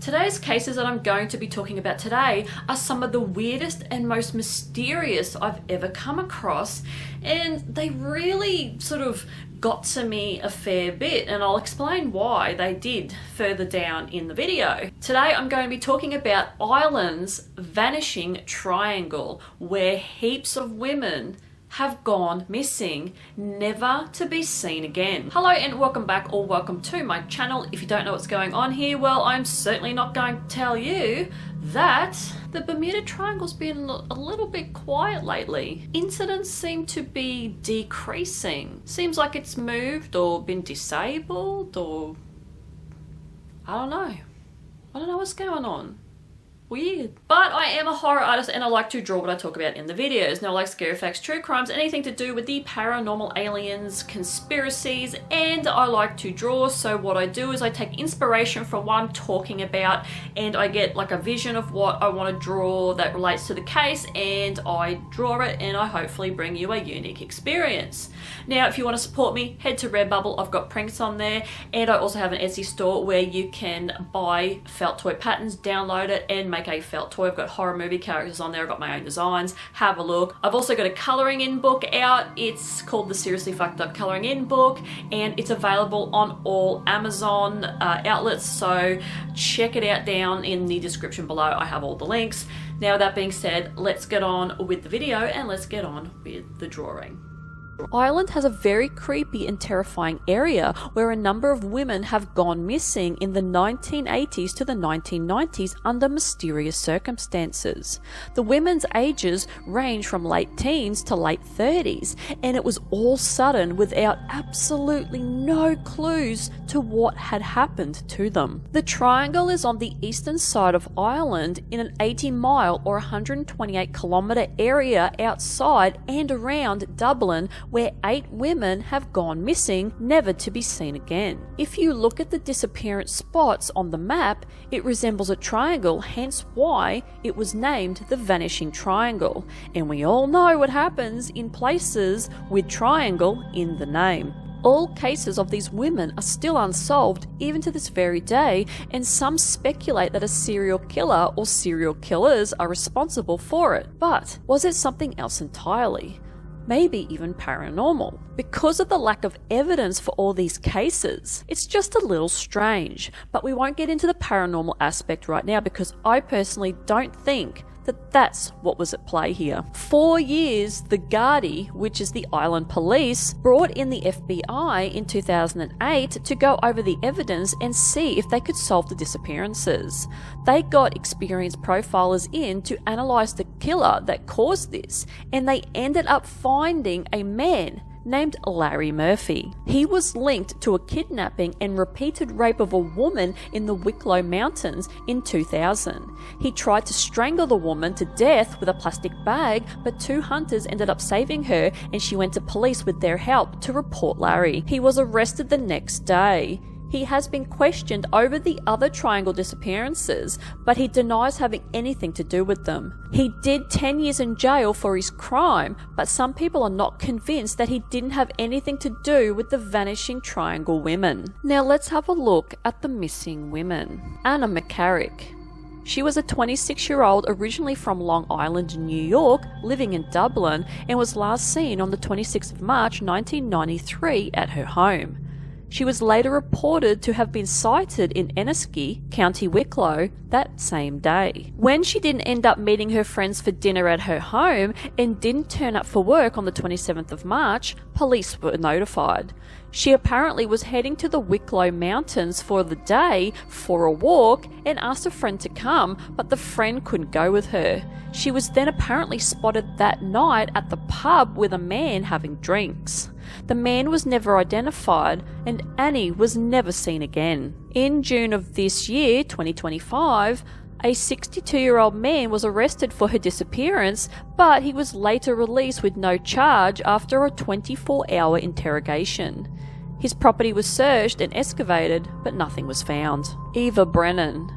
Today's cases that I'm going to be talking about today are some of the weirdest and most mysterious I've ever come across, and they really sort of got to me a fair bit, and I'll explain why they did further down in the video. Today I'm going to be talking about Ireland's vanishing triangle, where heaps of women have gone missing, never to be seen again. Hello and welcome back, or welcome to my channel. If you don't know what's going on here, well, I'm certainly not going to tell you that the Bermuda Triangle's been a little bit quiet lately. Incidents seem to be decreasing. Seems like it's moved or been disabled, or I don't know what's going on. Weird. But I am a horror artist and I like to draw what I talk about in the videos. Now I like scary facts, true crimes, anything to do with the paranormal, aliens, conspiracies, and I like to draw. So what I do is I take inspiration from what I'm talking about and I get like a vision of what I want to draw that relates to the case, and I draw it and I hopefully bring you a unique experience. Now if you want to support me, head to Redbubble. I've got prints on there, and I also have an Etsy store where you can buy felt toy patterns, download it, and make a felt toy. I've got horror movie characters on there. I've got my own designs. Have a look. I've also got a colouring in book out. It's called the Seriously Fucked Up Colouring In book, and it's available on all Amazon outlets, so check it out down in the description below. I have all the links. Now that being said, let's get on with the video and let's get on with the drawing. Ireland has a very creepy and terrifying area where a number of women have gone missing in the 1980s to the 1990s under mysterious circumstances. The women's ages range from late teens to late 30s, and it was all sudden without absolutely no clues to what had happened to them. The triangle is on the eastern side of Ireland in an 80-mile or 128-kilometre area outside and around Dublin, where 8 women have gone missing, never to be seen again. If you look at the disappearance spots on the map, it resembles a triangle, hence why it was named the Vanishing Triangle. And we all know what happens in places with triangle in the name. All cases of these women are still unsolved even to this very day, and some speculate that a serial killer or serial killers are responsible for it. But was it something else entirely? Maybe even paranormal. Because of the lack of evidence for all these cases, it's just a little strange. But we won't get into the paranormal aspect right now, because I personally don't think that that's what was at play here. 4 years, the Gardaí, which is the Island Police, brought in the FBI in 2008 to go over the evidence and see if they could solve the disappearances. They got experienced profilers in to analyse the killer that caused this, and they ended up finding a man named Larry Murphy. He was linked to a kidnapping and repeated rape of a woman in the Wicklow Mountains in 2000. He tried to strangle the woman to death with a plastic bag, but 2 hunters ended up saving her, and she went to police with their help to report Larry. He was arrested the next day. He has been questioned over the other triangle disappearances, but he denies having anything to do with them. He did 10 years in jail for his crime, but some people are not convinced that he didn't have anything to do with the Vanishing Triangle women. Now let's have a look at the missing women. Anna McCarrick. She was a 26-year-old originally from Long Island, New York, living in Dublin, and was last seen on the 26th of March 1993 at her home. She was later reported to have been sighted in Ennisky, County Wicklow, that same day. When she didn't end up meeting her friends for dinner at her home and didn't turn up for work on the 27th of March, police were notified. She apparently was heading to the Wicklow Mountains for the day for a walk and asked a friend to come, but the friend couldn't go with her. She was then apparently spotted that night at the pub with a man having drinks. The man was never identified, and Annie was never seen again. In June of this year, 2025, a 62-year-old man was arrested for her disappearance, but he was later released with no charge after a 24-hour interrogation. His property was searched and excavated, but nothing was found. Eva Brennan.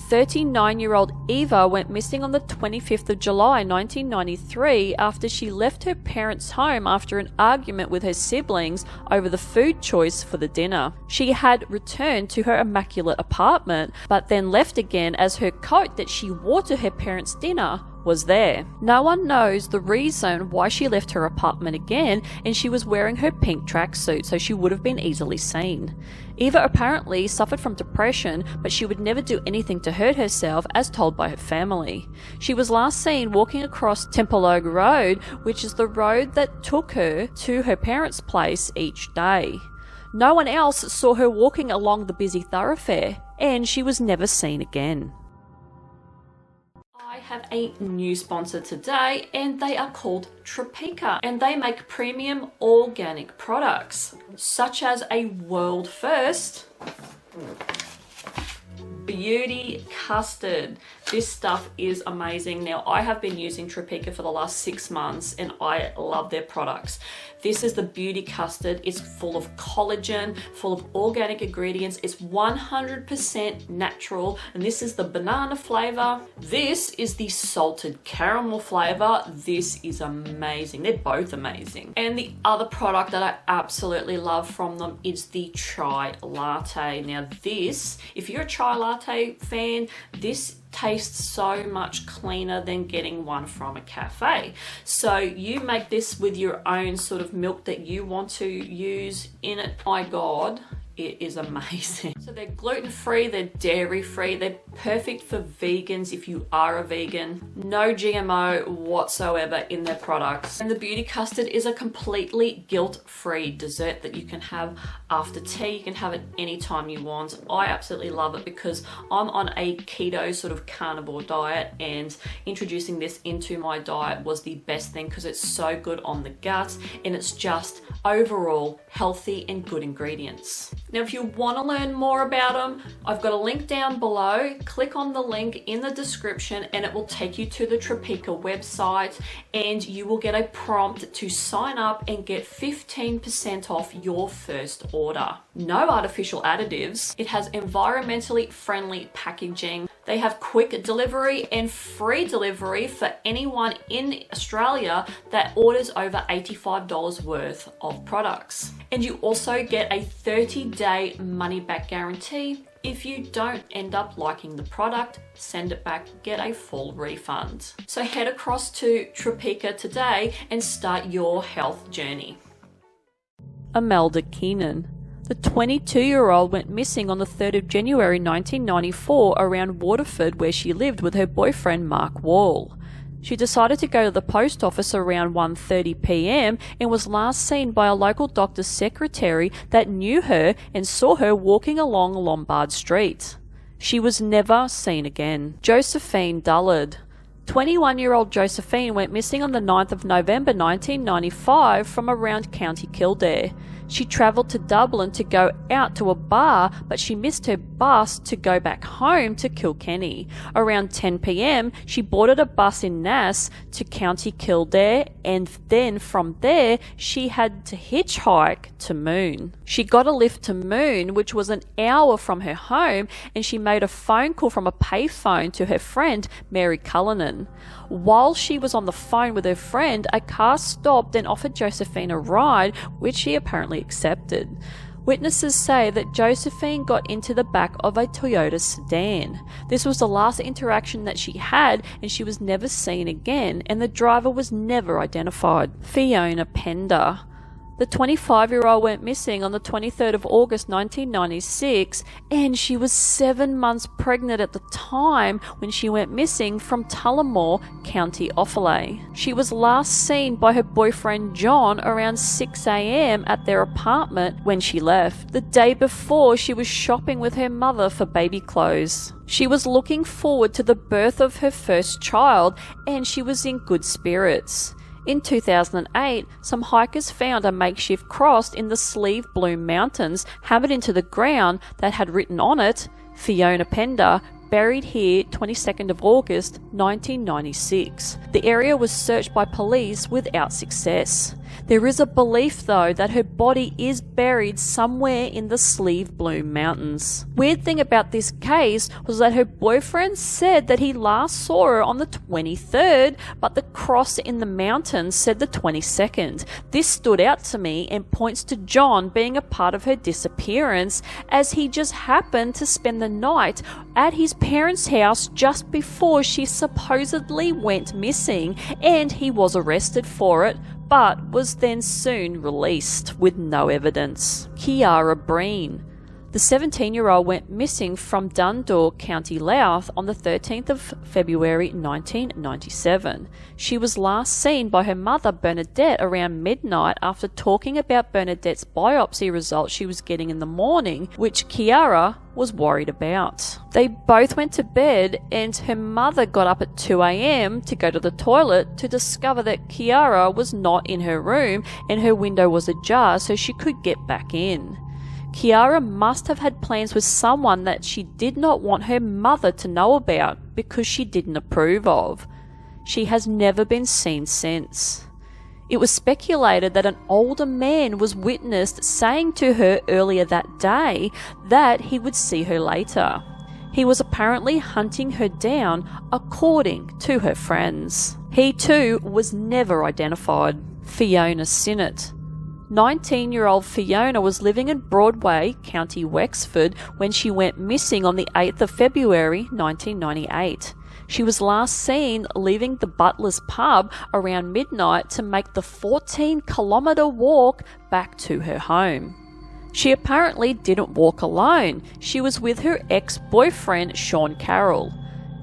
39-year-old Eva went missing on the 25th of July 1993 after she left her parents' home after an argument with her siblings over the food choice for the dinner. She had returned to her immaculate apartment, but then left again as her coat that she wore to her parents' dinner was there. No one knows the reason why she left her apartment again, and she was wearing her pink tracksuit, so she would have been easily seen. Eva apparently suffered from depression, but she would never do anything to hurt herself, as told by her family. She was last seen walking across Templeogue Road, which is the road that took her to her parents' place each day. No one else saw her walking along the busy thoroughfare, and she was never seen again. I have a new sponsor today, and they are called Trapa, and they make premium organic products such as a world first beauty custard. This stuff is amazing. Now, I have been using Trapa for the last 6 months and I love their products. This is the beauty custard. It's full of collagen, full of organic ingredients. It's 100% natural, and this is the banana flavor. This is the salted caramel flavor. This is amazing. They're both amazing. And the other product that I absolutely love from them is the chai latte. Now this, if you're a chai latte fan, this tastes so much cleaner than getting one from a cafe. So you make this with your own sort of milk that you want to use in it. My God, it is amazing. So they're gluten-free, they're dairy-free, they're perfect for vegans if you are a vegan. No GMO whatsoever in their products. And the beauty custard is a completely guilt-free dessert that you can have after tea. You can have it anytime you want. I absolutely love it because I'm on a keto sort of carnivore diet, and introducing this into my diet was the best thing because it's so good on the gut and it's just overall healthy and good ingredients. Now, if you want to learn more about them, I've got a link down below. Click on the link in the description and it will take you to the Trapa website, and you will get a prompt to sign up and get 15% off your first order. No artificial additives. It has environmentally friendly packaging. They have quick delivery and free delivery for anyone in Australia that orders over $85 worth of products. And you also get a 30-day money-back guarantee. If you don't end up liking the product, send it back, get a full refund. So head across to Trapa today and start your health journey. Imelda Keenan. The 22-year-old went missing on the 3rd of January 1994 around Waterford, where she lived with her boyfriend Mark Wall. She decided to go to the post office around 1:30 p.m. and was last seen by a local doctor's secretary that knew her and saw her walking along Lombard Street. She was never seen again. Josephine Dullard. 21-year-old Josephine went missing on the 9th of November 1995 from around County Kildare. She travelled to Dublin to go out to a bar, but she missed her bus to go back home to Kilkenny. Around 10 p.m, she boarded a bus in Nass to County Kildare, and then from there she had to hitchhike to Moon. She got a lift to Moon, which was an hour from her home, and she made a phone call from a payphone to her friend Mary Cullinan. While she was on the phone with her friend, a car stopped and offered Josephine a ride, which she apparently accepted. Witnesses say that Josephine got into the back of a Toyota sedan. This was the last interaction that she had, and she was never seen again, and the driver was never identified. Fiona Pender. The 25-year-old went missing on the 23rd of August 1996, and she was 7 months pregnant at the time when she went missing from Tullamore, County Offaly. She was last seen by her boyfriend John around 6 a.m. at their apartment when she left. The day before, she was shopping with her mother for baby clothes. She was looking forward to the birth of her first child, and she was in good spirits. In 2008, some hikers found a makeshift cross in the Sleeve Bloom Mountains hammered into the ground that had written on it, Fiona Pender, buried here 22nd of August 1996. The area was searched by police without success. There is a belief though that her body is buried somewhere in the Sleeve Bloom Mountains. Weird thing about this case was that her boyfriend said that he last saw her on the 23rd, but the cross in the mountains said the 22nd. This stood out to me and points to John being a part of her disappearance, as he just happened to spend the night at his parents' house just before she supposedly went missing, and he was arrested for it, but was then soon released with no evidence. Kiara Breen. The 17-year-old went missing from Dundalk, County Louth on the 13th of February 1997. She was last seen by her mother Bernadette around midnight after talking about Bernadette's biopsy results she was getting in the morning, which Kiara was worried about. They both went to bed and her mother got up at 2 a.m. to go to the toilet to discover that Kiara was not in her room and her window was ajar so she could get back in. Kiara must have had plans with someone that she did not want her mother to know about because she didn't approve of. She has never been seen since. It was speculated that an older man was witnessed saying to her earlier that day that he would see her later. He was apparently hunting her down, according to her friends. He too was never identified. Fiona Sinnett. 19-year-old Fiona was living in Broadway, County Wexford, when she went missing on the 8th of February 1998. She was last seen leaving the Butler's pub around midnight to make the 14-kilometre walk back to her home. She apparently didn't walk alone. She was with her ex-boyfriend Sean Carroll.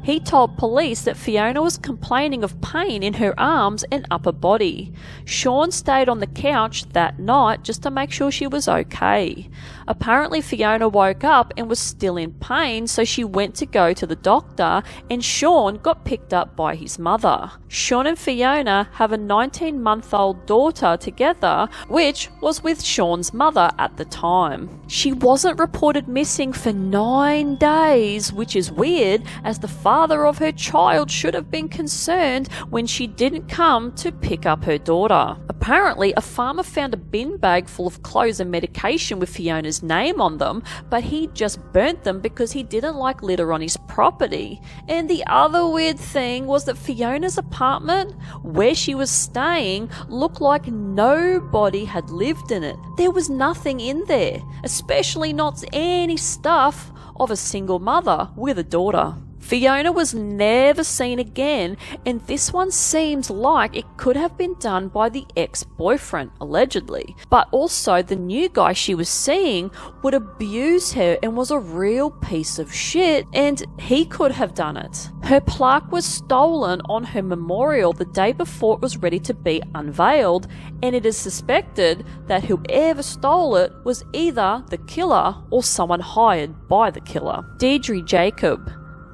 He told police that Fiona was complaining of pain in her arms and upper body. Sean stayed on the couch that night just to make sure she was okay. Apparently Fiona woke up and was still in pain, so she went to go to the doctor and Sean got picked up by his mother. Sean and Fiona have a 19-month-old daughter together, which was with Sean's mother at the time. She wasn't reported missing for 9 days, which is weird, as the father of her child should have been concerned when she didn't come to pick up her daughter. Apparently, a farmer found a bin bag full of clothes and medication with Fiona's name on them, but he just burnt them because he didn't like litter on his property. And the other weird thing was that Fiona's apartment, where she was staying, looked like nobody had lived in it. There was nothing in there, especially not any stuff of a single mother with a daughter. Fiona was never seen again, and this one seems like it could have been done by the ex-boyfriend, allegedly. But also, the new guy she was seeing would abuse her and was a real piece of shit, and he could have done it. Her plaque was stolen on her memorial the day before it was ready to be unveiled, and it is suspected that whoever stole it was either the killer or someone hired by the killer. Dedri Jacob.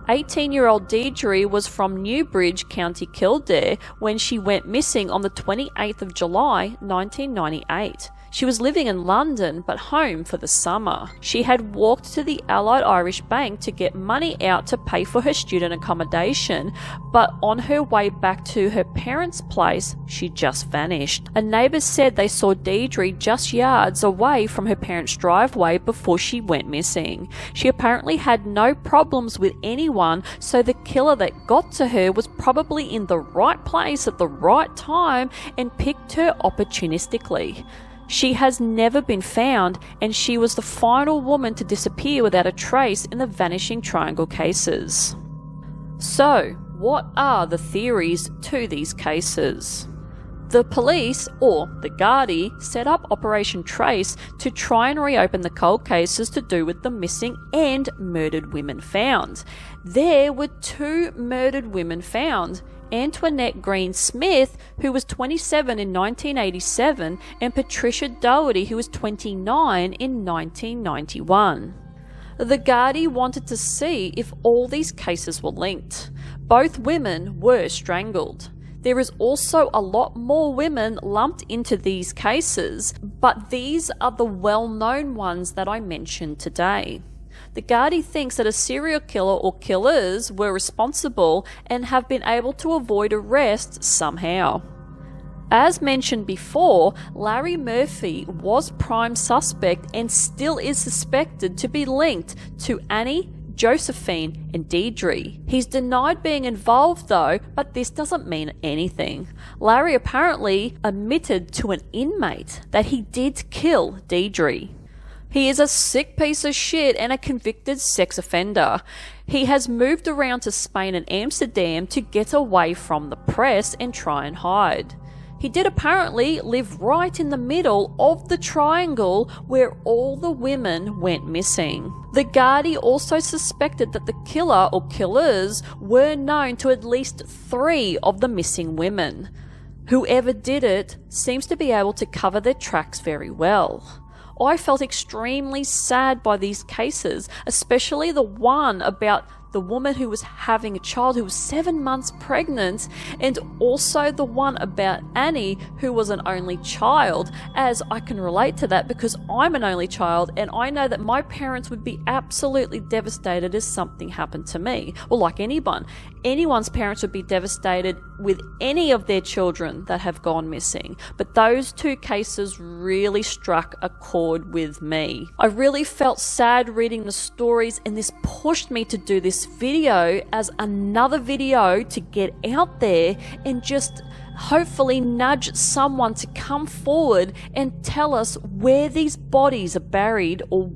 18-year-old Dedri was from Newbridge, County Kildare, when she went missing on the 28th of July, 1998. She was living in London, but home for the summer. She had walked to the Allied Irish Bank to get money out to pay for her student accommodation, but on her way back to her parents' place, she just vanished. A neighbour said they saw Dedri just yards away from her parents' driveway before she went missing. She apparently had no problems with anyone, so the killer that got to her was probably in the right place at the right time and picked her opportunistically. She has never been found, and she was the final woman to disappear without a trace in the Vanishing Triangle cases. So, what are the theories to these cases? The police, or the Gardaí, set up Operation Trace to try and reopen the cold cases to do with the missing and murdered women found. There were 2 murdered women found: Antoinette Green Smith, who was 27 in 1987, and Patricia Doherty, who was 29 in 1991. The Gardaí wanted to see if all these cases were linked. Both women were strangled. There is also a lot more women lumped into these cases, but these are the well-known ones that I mentioned today. the Gardaí thinks that a serial killer or killers were responsible and have been able to avoid arrest somehow. As mentioned before, Larry Murphy was prime suspect and still is suspected to be linked to Annie, Josephine and Dedri. He's denied being involved though, but this doesn't mean anything. Larry apparently admitted to an inmate that he did kill Dedri. He is a sick piece of shit and a convicted sex offender. He has moved around to Spain and Amsterdam to get away from the press and try and hide. He did apparently live right in the middle of the triangle where all the women went missing. The Gardaí also suspected that the killer or killers were known to at least 3 of the missing women. Whoever did it seems to be able to cover their tracks very well. I felt extremely sad by these cases, especially the one about the woman who was having a child who was 7 months pregnant, and also the one about Annie who was an only child, as I can relate to that because I'm an only child and I know that my parents would be absolutely devastated if something happened to me. Well, like anyone's parents would be devastated with any of their children that have gone missing. But those 2 cases really struck a chord with me. I really felt sad reading the stories, and this pushed me to do this video as another video to get out there and just hopefully nudge someone to come forward and tell us where these bodies are buried, or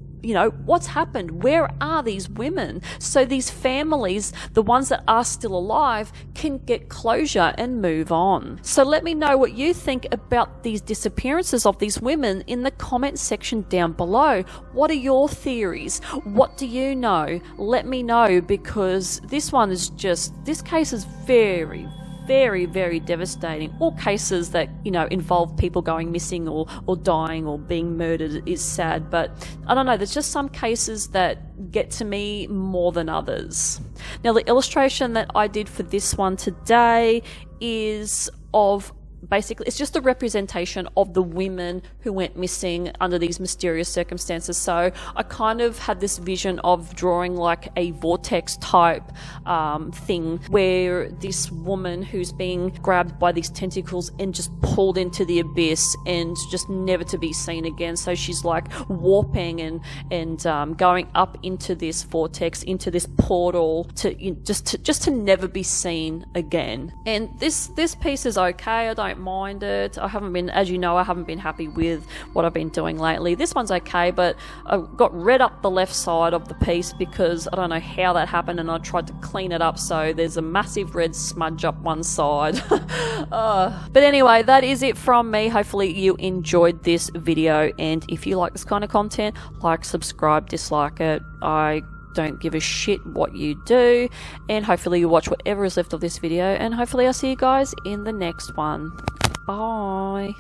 what's happened? Where are these women? So these families, the ones that are still alive, can get closure and move on. So let me know what you think about these disappearances of these women in the comment section down below. What are your theories? What do you know? Let me know, because this case is very, very, very devastating. All cases that, involve people going missing or dying or being murdered is sad, but I don't know, there's just some cases that get to me more than others. Now, the illustration that I did for this one today is of basically, it's just a representation of the women who went missing under these mysterious circumstances. So I kind of had this vision of drawing like a Vortex type thing, where this woman who's being grabbed by these tentacles and just pulled into the abyss and just never to be seen again. So she's like warping and going up into this vortex, into this portal, to just to never be seen again. And this piece is okay. I don't mind it. I haven't been happy with what I've been doing lately. This one's okay, but I got red up the left side of the piece because I don't know how that happened, and I tried to clean it up, so there's a massive red smudge up one side. But anyway, that is it from me. Hopefully you enjoyed this video, and if you like this kind of content, like, subscribe, dislike it. I don't give a shit what you do, and hopefully you watch whatever is left of this video, and hopefully I'll see you guys in the next one. Bye.